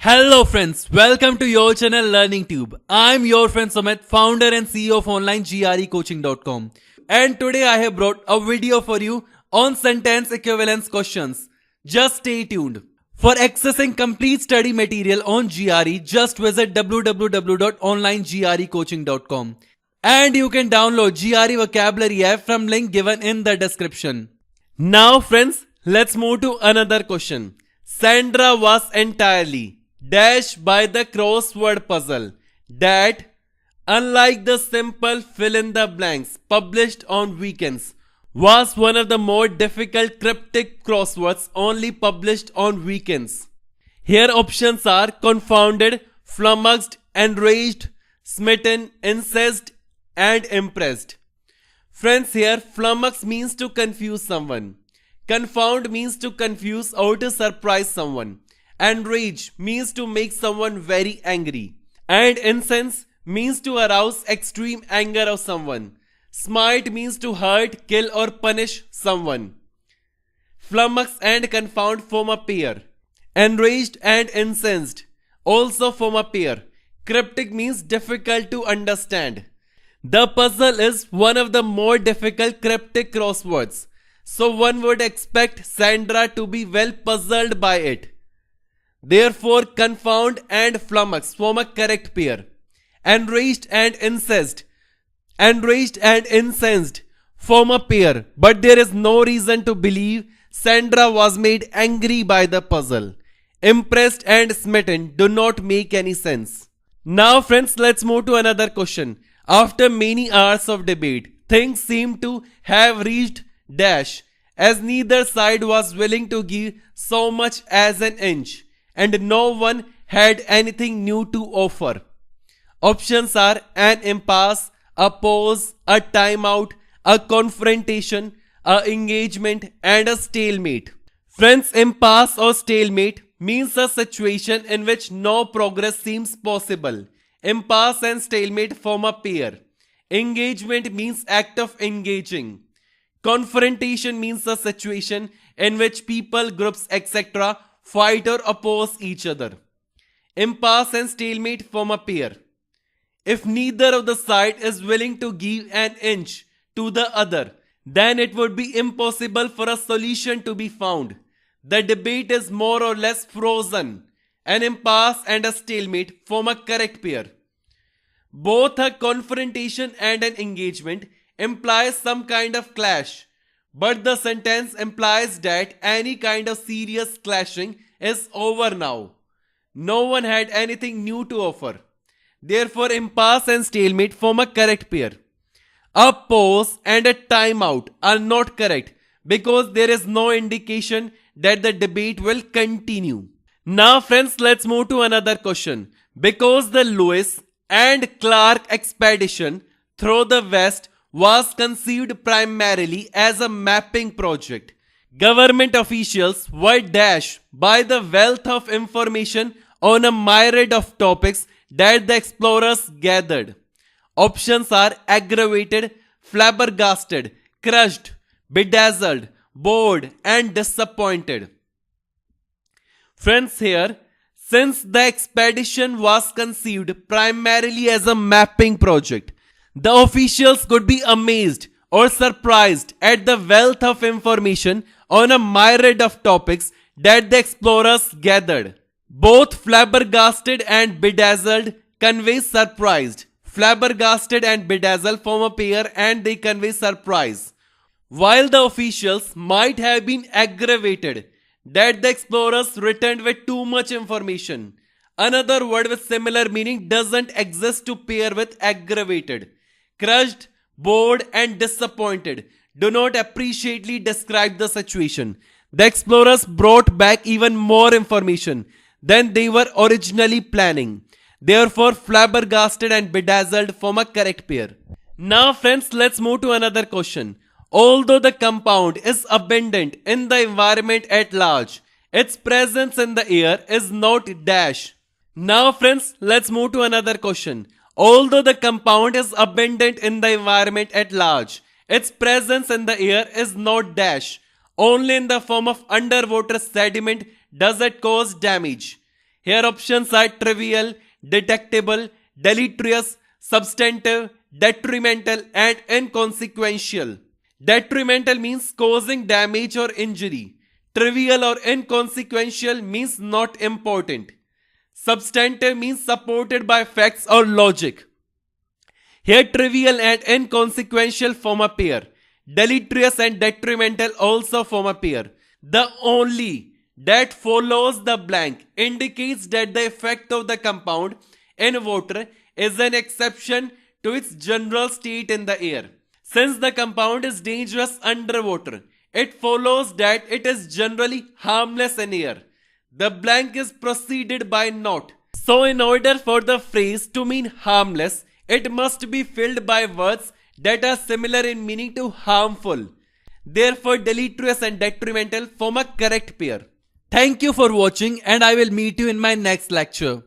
Hello friends, welcome to your channel Learning Tube. I'm your friend Sumit, founder and CEO of online GREcoaching.com. And today I have brought a video for you on sentence equivalence questions. Just stay tuned. For accessing complete study material on GRE, just visit www.onlinegrecoaching.com. And you can download GRE vocabulary app from link given in the description. Now friends, let's move to another question. Sandra was entirely dashed by the crossword puzzle that, unlike the simple fill-in-the-blanks published on weekends, was one of the more difficult cryptic crosswords only published on weekends. Here options are confounded, flummoxed, enraged, smitten, incensed, and impressed. Friends, here flummox means to confuse someone. Confound means to confuse or to surprise someone. Enrage means to make someone very angry. And incense means to arouse extreme anger of someone. Smite means to hurt, kill or punish someone. Flummox and confound form a pair. Enraged and incensed also form a pair. Cryptic means difficult to understand. The puzzle is one of the more difficult cryptic crosswords, so one would expect Sandra to be well puzzled by it. Therefore, confound and flummox form a correct pair. Enraged and incensed form a pair, but there is no reason to believe Sandra was made angry by the puzzle. Impressed and smitten do not make any sense. Now friends, let's move to another question. After many hours of debate, things seem to have reached dash, as neither side was willing to give so much as an inch, and no one had anything new to offer. Options are an impasse, a pause, a timeout, a confrontation, a engagement, and a stalemate. Friends, impasse or stalemate means a situation in which no progress seems possible. Impasse and stalemate form a pair. Engagement means act of engaging. Confrontation means a situation in which people, groups, etc. fight or oppose each other. Impasse and stalemate form a pair. If neither of the side is willing to give an inch to the other, then it would be impossible for a solution to be found. The debate is more or less frozen. An impasse and a stalemate form a correct pair. Both a confrontation and an engagement implies some kind of clash, but the sentence implies that any kind of serious clashing is over now. No one had anything new to offer. Therefore, impasse and stalemate form a correct pair. A pause and a timeout are not correct because there is no indication that the debate will continue. Now friends, let's move to another question. Because the Lewis and Clark expedition through the West was conceived primarily as a mapping project, government officials were dashed by the wealth of information on a myriad of topics that the explorers gathered. Options are aggravated, flabbergasted, crushed, bedazzled, bored, and disappointed. Friends, here, since the expedition was conceived primarily as a mapping project, the officials could be amazed or surprised at the wealth of information on a myriad of topics that the explorers gathered. Both flabbergasted and bedazzled convey surprised. Flabbergasted and bedazzled form a pair and they convey surprise. While the officials might have been aggravated that the explorers returned with too much information, another word with similar meaning doesn't exist to pair with aggravated. Crushed, bored, and disappointed do not appreciably describe the situation. The explorers brought back even more information than they were originally planning. Therefore, flabbergasted and bedazzled form a correct pair. Now friends, let's move to another question. Although the compound is abundant in the environment at large, its presence in the air is not dash. Now friends, let's move to another question. Although the compound is abundant in the environment at large, its presence in the air is not dash. Only in the form of underwater sediment does it cause damage. Here options are trivial, detectable, deleterious, substantive, detrimental and inconsequential. Detrimental means causing damage or injury. Trivial or inconsequential means not important. Substantive means supported by facts or logic. Here trivial and inconsequential form a pair. Deleterious and detrimental also form a pair. The only that follows the blank indicates that the effect of the compound in water is an exception to its general state in the air. Since the compound is dangerous underwater, it follows that it is generally harmless in air. The blank is preceded by not. So in order for the phrase to mean harmless, it must be filled by words that are similar in meaning to harmful. Therefore, deleterious and detrimental form a correct pair. Thank you for watching and I will meet you in my next lecture.